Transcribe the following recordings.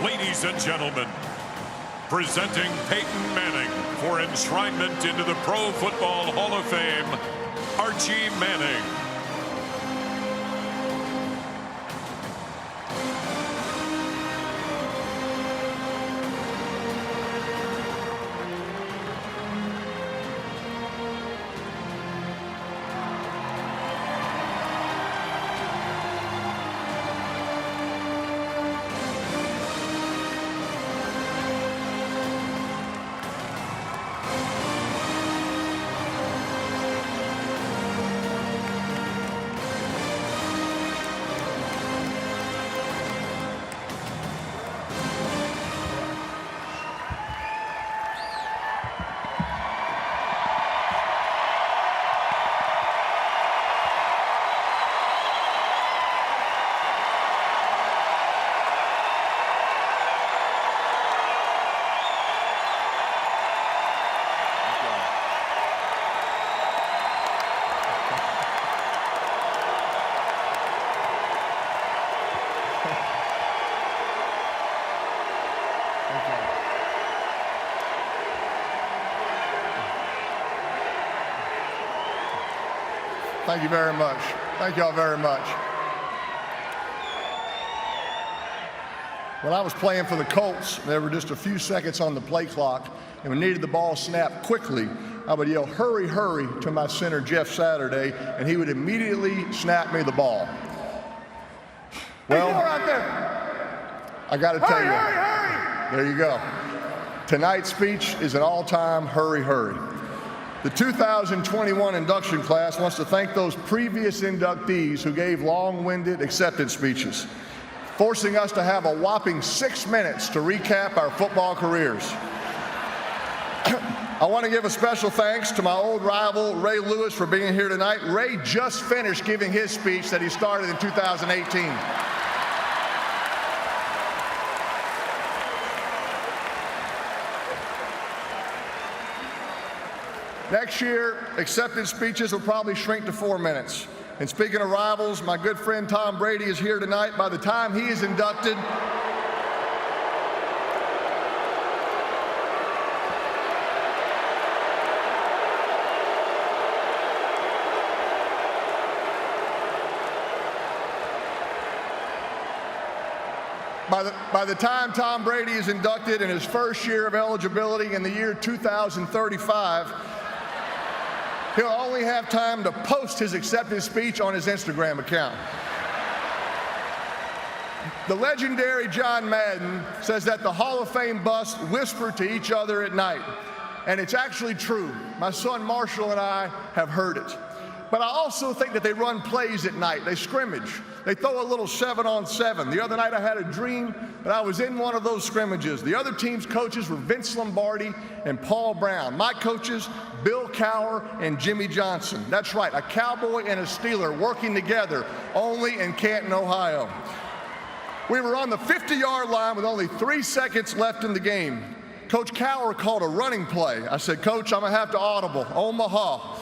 Ladies and gentlemen, presenting Peyton Manning for enshrinement into the Pro Football Hall of Fame, Archie Manning. Thank you very much. Thank you all very much. When I was playing for the Colts, there were just a few seconds on the play clock, and we needed the ball snapped quickly. I would yell, "Hurry, hurry," to my center, Jeff Saturday, and he would immediately snap me the ball. Well, I got to tell you, there you go. Tonight's speech is an all-time hurry, hurry. The 2021 induction class wants to thank those previous inductees who gave long-winded acceptance speeches, forcing us to have a whopping 6 minutes to recap our football careers. I want to give a special thanks to my old rival, Ray Lewis, for being here tonight. Ray just finished giving his speech that he started in 2018. Next year, acceptance speeches will probably shrink to 4 minutes. And speaking of rivals, my good friend Tom Brady is here tonight. By the time he is inducted, by the time Tom Brady is inducted in his first year of eligibility in the year 2035, he'll only have time to post his acceptance speech on his Instagram account. The legendary John Madden says that the Hall of Fame busts whisper to each other at night. And it's actually true. My son Marshall and I have heard it. But I also think that they run plays at night. They scrimmage. They throw a little 7-on-7. The other night I had a dream that I was in one of those scrimmages. The other team's coaches were Vince Lombardi and Paul Brown. My coaches, Bill Cowher and Jimmy Johnson. That's right, a Cowboy and a Steeler working together only in Canton, Ohio. We were on the 50-yard line with only 3 seconds left in the game. Coach Cowher called a running play. I said, "Coach, I'm going to have to audible. Omaha."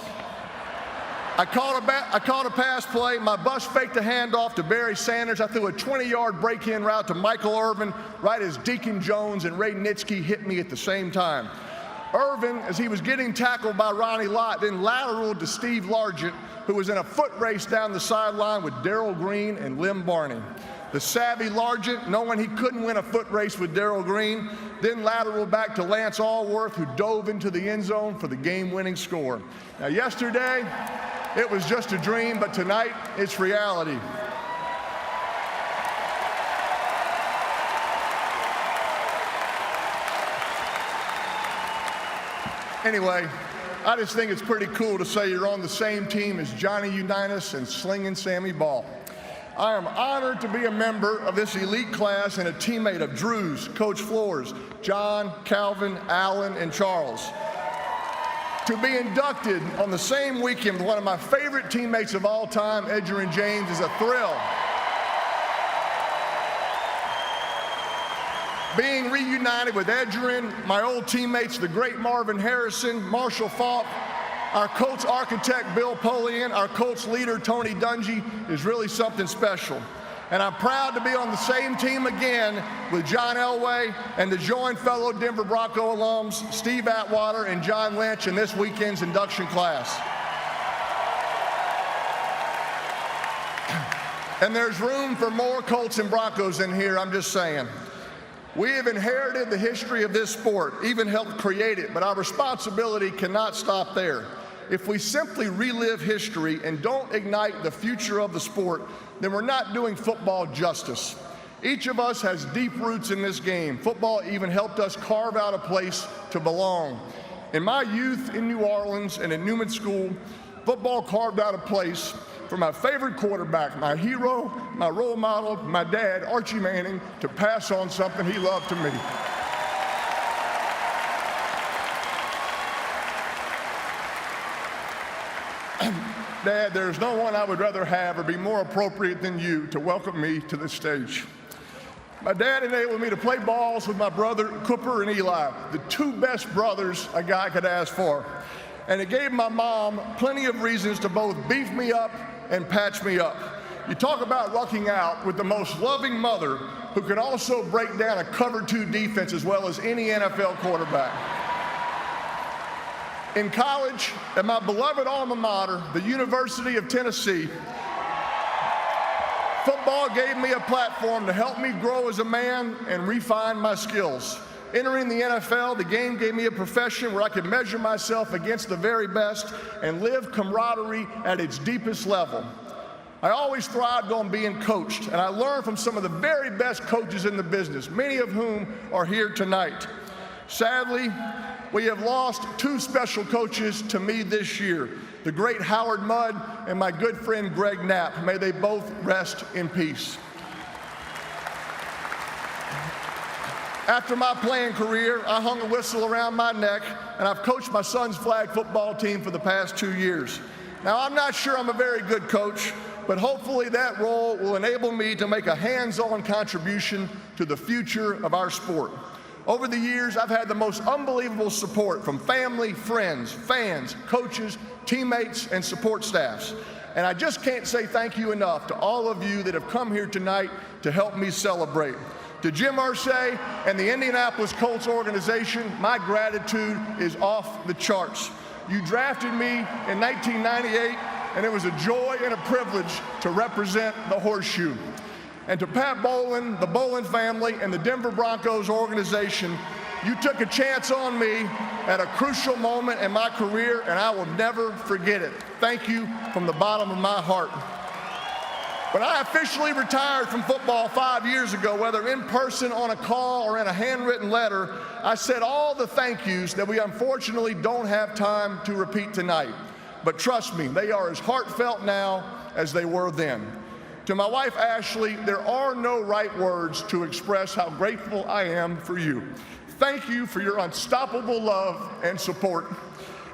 I called a pass play. My bus faked a handoff to Barry Sanders. I threw a 20-yard break-in route to Michael Irvin right as Deacon Jones and Ray Nitschke hit me at the same time. Irvin, as he was getting tackled by Ronnie Lott, then lateraled to Steve Largent, who was in a foot race down the sideline with Darrell Green and Lim Barney. The savvy Largent, knowing he couldn't win a foot race with Darrell Green, then lateraled back to Lance Allworth, who dove into the end zone for the game-winning score. Now, yesterday, it was just a dream, but tonight, it's reality. Anyway, I just think it's pretty cool to say you're on the same team as Johnny Unitas and Slingin' Sammy Ball. I am honored to be a member of this elite class and a teammate of Drew's, Coach Flores, John, Calvin, Allen, and Charles. To be inducted on the same weekend with one of my favorite teammates of all time, Edgerrin James, is a thrill. Being reunited with Edgerrin, my old teammates, the great Marvin Harrison, Marshall Faulk, our Colts architect, Bill Polian, our Colts leader, Tony Dungy, is really something special. And I'm proud to be on the same team again with John Elway and to join fellow Denver Bronco alums Steve Atwater and John Lynch in this weekend's induction class. And there's room for more Colts and Broncos in here, I'm just saying. We have inherited the history of this sport, even helped create it, but our responsibility cannot stop there. If we simply relive history and don't ignite the future of the sport, then we're not doing football justice. Each of us has deep roots in this game. Football even helped us carve out a place to belong. In my youth in New Orleans and in Newman School, football carved out a place for my favorite quarterback, my hero, my role model, my dad, Archie Manning, to pass on something he loved to me. Dad, there's no one I would rather have or be more appropriate than you to welcome me to this stage. My dad enabled me to play balls with my brother Cooper and Eli, the two best brothers a guy could ask for. And it gave my mom plenty of reasons to both beef me up and patch me up. You talk about lucking out with the most loving mother who can also break down a cover two defense as well as any NFL quarterback. In college, at my beloved alma mater, the University of Tennessee, football gave me a platform to help me grow as a man and refine my skills. Entering the NFL, the game gave me a profession where I could measure myself against the very best and live camaraderie at its deepest level. I always thrived on being coached, and I learned from some of the very best coaches in the business, many of whom are here tonight. Sadly, we have lost two special coaches to me this year, the great Howard Mudd and my good friend Greg Knapp. May they both rest in peace. After my playing career, I hung a whistle around my neck, and I've coached my son's flag football team for the past 2 years. Now, I'm not sure I'm a very good coach, but hopefully that role will enable me to make a hands-on contribution to the future of our sport. Over the years, I've had the most unbelievable support from family, friends, fans, coaches, teammates, and support staffs. And I just can't say thank you enough to all of you that have come here tonight to help me celebrate. To Jim Irsay and the Indianapolis Colts organization, my gratitude is off the charts. You drafted me in 1998, and it was a joy and a privilege to represent the Horseshoe. And to Pat Bowlen, the Bowlen family, and the Denver Broncos organization, you took a chance on me at a crucial moment in my career, and I will never forget it. Thank you from the bottom of my heart. When I officially retired from football 5 years ago, whether in person, on a call, or in a handwritten letter, I said all the thank yous that we unfortunately don't have time to repeat tonight. But trust me, they are as heartfelt now as they were then. To my wife, Ashley, there are no right words to express how grateful I am for you. Thank you for your unstoppable love and support.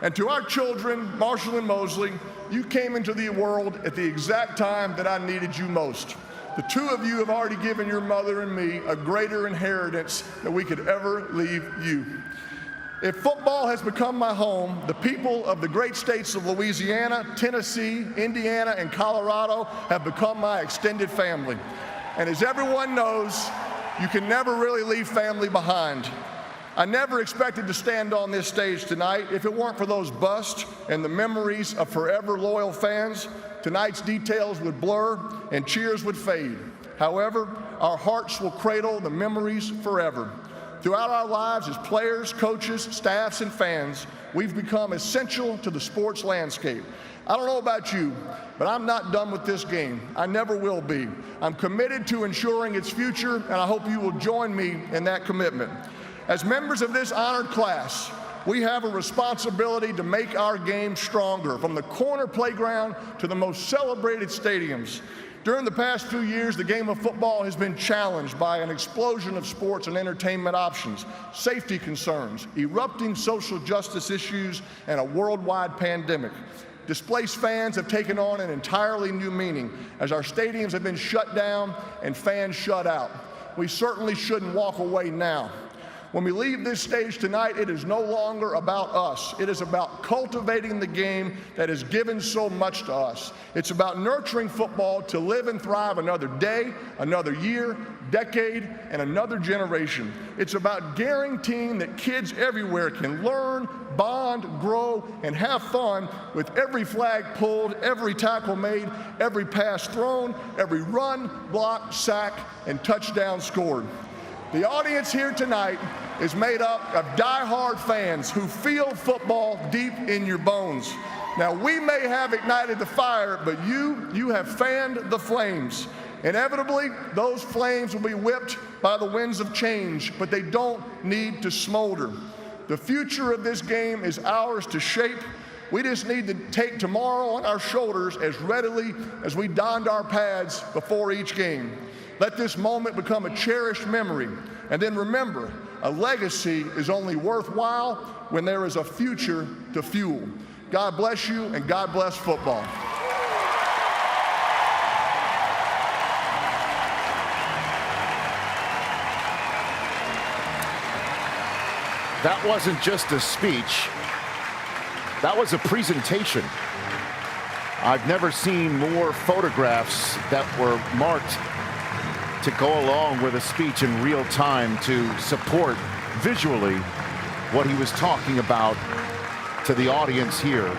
And to our children, Marshall and Mosley, you came into the world at the exact time that I needed you most. The two of you have already given your mother and me a greater inheritance than we could ever leave you. If football has become my home, the people of the great states of Louisiana, Tennessee, Indiana, and Colorado have become my extended family. And as everyone knows, you can never really leave family behind. I never expected to stand on this stage tonight. If it weren't for those busts and the memories of forever loyal fans, tonight's details would blur and cheers would fade. However, our hearts will cradle the memories forever. Throughout our lives as players, coaches, staffs, and fans, we've become essential to the sports landscape. I don't know about you, but I'm not done with this game. I never will be. I'm committed to ensuring its future, and I hope you will join me in that commitment. As members of this honored class, we have a responsibility to make our game stronger, from the corner playground to the most celebrated stadiums. During the past few years, the game of football has been challenged by an explosion of sports and entertainment options, safety concerns, erupting social justice issues, and a worldwide pandemic. Displaced fans have taken on an entirely new meaning as our stadiums have been shut down and fans shut out. We certainly shouldn't walk away now. When we leave this stage tonight, it is no longer about us. It is about cultivating the game that has given so much to us. It's about nurturing football to live and thrive another day, another year, decade, and another generation. It's about guaranteeing that kids everywhere can learn, bond, grow, and have fun with every flag pulled, every tackle made, every pass thrown, every run, block, sack, and touchdown scored. The audience here tonight is made up of die-hard fans who feel football deep in your bones. Now, we may have ignited the fire, but you have fanned the flames. Inevitably, those flames will be whipped by the winds of change, but they don't need to smolder. The future of this game is ours to shape. We just need to take tomorrow on our shoulders as readily as we donned our pads before each game. Let this moment become a cherished memory. And then remember, a legacy is only worthwhile when there is a future to fuel. God bless you, and God bless football. That wasn't just a speech. That was a presentation. I've never seen more photographs that were marked to go along with a speech in real time to support visually what he was talking about to the audience here.